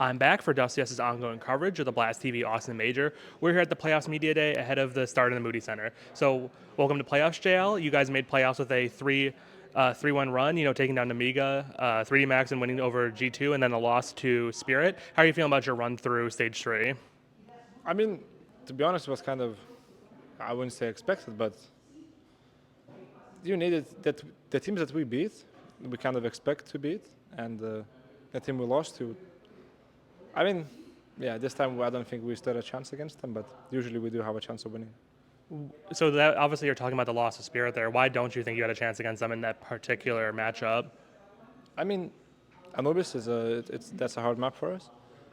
I'm back for Justinas' ongoing coverage of the Blast TV Austin Major. We're here at the Playoffs Media Day ahead of the start of the Moody Center. So, welcome to Playoffs, JL. You guys made playoffs with a 3-1 run, taking down Namiga, 3D Max, and winning over G2, and then a loss to Spirit. How are you feeling about your run through stage 3? I mean, to be honest, it was kind of, I wouldn't say expected, but you needed that the teams that we beat, we kind of expect to beat, and the team we lost to. I mean, yeah, this time I don't think we stood a chance against them, but usually we do have a chance of winning. So, that obviously, you're talking about the loss of Spirit there. Why don't you think you had a chance against them in that particular matchup? I mean, Anubis is that's a hard map for us,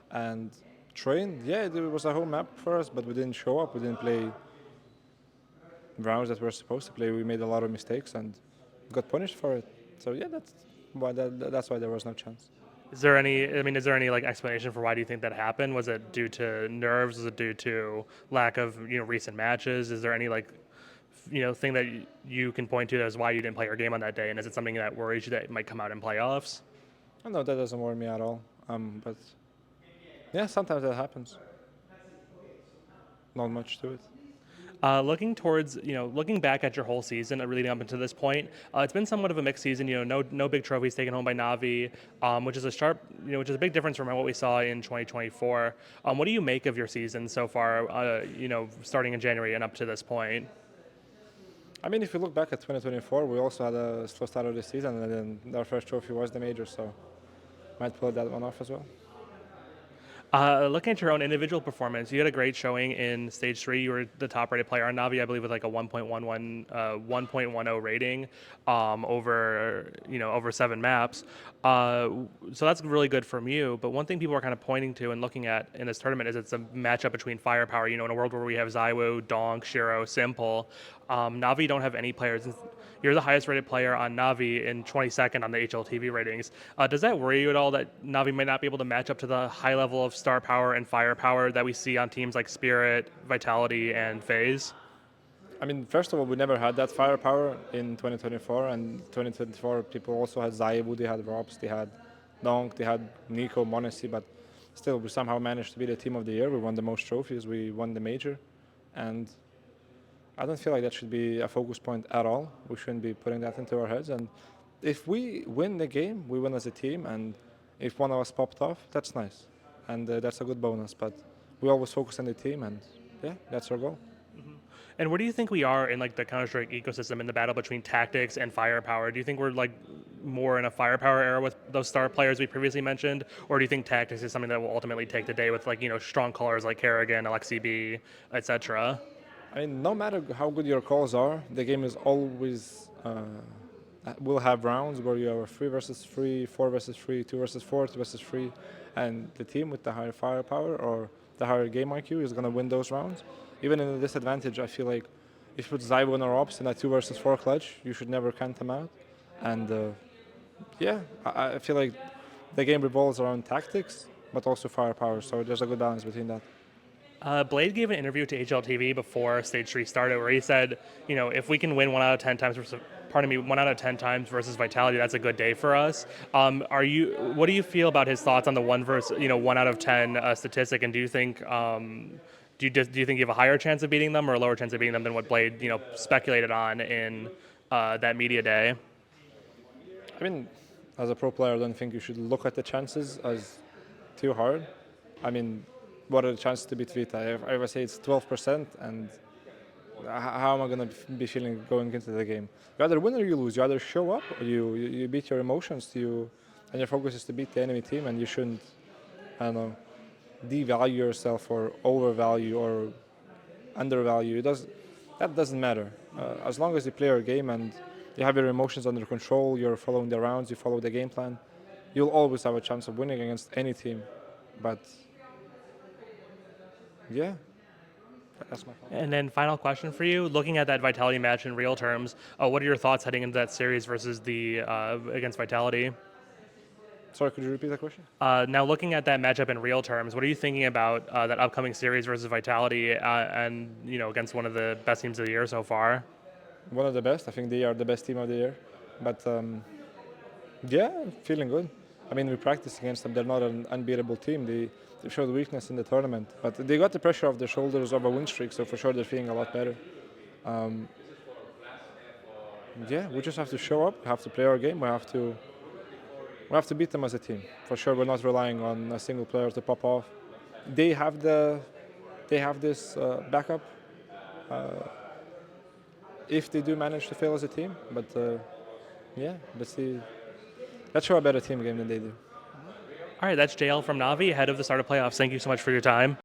and Train, yeah, it was a home map for us, but we didn't show up. We didn't play rounds that we're supposed to play. We made a lot of mistakes and got punished for it. So yeah, that's why there was no chance. Is there any like explanation for why do you think that happened? Was it due to nerves? Was it due to lack of recent matches? Is there any thing that you can point to as why you didn't play your game on that day? And is it something that worries you that it might come out in playoffs? Oh, no, that doesn't worry me at all. But yeah, sometimes that happens. Not much to it. Looking back at your whole season, leading up until this point, it's been somewhat of a mixed season. No big trophies taken home by NaVi, which is a big difference from what we saw in 2024. What do you make of your season so far? Starting in January and up to this point. I mean, if you look back at 2024, we also had a slow start of the season, and then our first trophy was the major, so might pull that one off as well. Looking at your own individual performance, you had a great showing in stage 3. You were the top-rated player on NaVi, I believe, with like a 1.10 rating over 7 maps. So that's really good from you. But one thing people are kind of pointing to and looking at in this tournament is it's a matchup between firepower. In a world where we have Zywoo, Donk, Shiro, Simple, NaVi don't have any players. You're the highest-rated player on NaVi in 22nd on the HLTV ratings. Does that worry you at all that NaVi might not be able to match up to the high level of star power and firepower that we see on teams like Spirit, Vitality, and FaZe? I mean, first of all, we never had that firepower in 2024, and 2024 people also had Zywoo, they had Robs, they had Donk, they had Nico, Monesi, but still we somehow managed to be the team of the year. We won the most trophies, we won the major, and I don't feel like that should be a focus point at all. We shouldn't be putting that into our heads. And if we win the game, we win as a team. And if one of us popped off, that's nice. And that's a good bonus. But we always focus on the team. And yeah, that's our goal. And where do you think we are in like the Counter-Strike ecosystem in the battle between tactics and firepower? Do you think we're like more in a firepower era with those star players we previously mentioned, or do you think tactics is something that will ultimately take the day with strong callers like Kerrigan, Alexi B, etc.? I mean, no matter how good your calls are, the game is always will have rounds where you are 3 versus 3, 4 versus 3, 2 versus 4, 2 versus 3, and the team with the higher firepower or the higher game IQ is going to win those rounds. Even in a disadvantage, I feel like if you put Zywoo or Ops in a 2 versus 4 clutch, you should never count them out. And yeah, I feel like the game revolves around tactics, but also firepower. So there's a good balance between that. Blade gave an interview to HLTV before Stage 3 started where he said, if we can win 1 out of 10 times versus, 1 out of 10 times versus Vitality, that's a good day for us. What do you feel about his thoughts on the 1 out of 10 statistic, and do you think do you think you have a higher chance of beating them or a lower chance of beating them than what Blade, speculated on in that media day? I mean, as a pro player, I don't think you should look at the chances as too hard. I mean, what are the chances to beat Vita? If I say it's 12%, and how am I going to be feeling going into the game? You either win or you lose. You either show up or you beat your emotions and your focus is to beat the enemy team, and you shouldn't, I don't know, devalue yourself or overvalue or undervalue. That doesn't matter. As long as you play your game and you have your emotions under control, you're following the rounds, you follow the game plan, you'll always have a chance of winning against any team. But yeah, that's my fault. And then final question for you, looking at that Vitality match in real terms, what are your thoughts heading into that series versus the against Vitality? Sorry, could you repeat the question? Now, looking at that matchup in real terms, what are you thinking about that upcoming series versus Vitality, and against one of the best teams of the year so far? One of the best. I think they are the best team of the year. But yeah, feeling good. I mean, we practiced against them. They're not an unbeatable team. They showed weakness in the tournament, but they got the pressure off their shoulders of a win streak, so for sure they're feeling a lot better. Yeah, we just have to show up. We have to play our game. We have to beat them as a team. For sure, we're not relying on a single player to pop off. They have this backup if they do manage to fail as a team. But yeah, let's see. Let's show a better team game than they do. All right, that's JL from NaVi, head of the start of playoffs. Thank you so much for your time.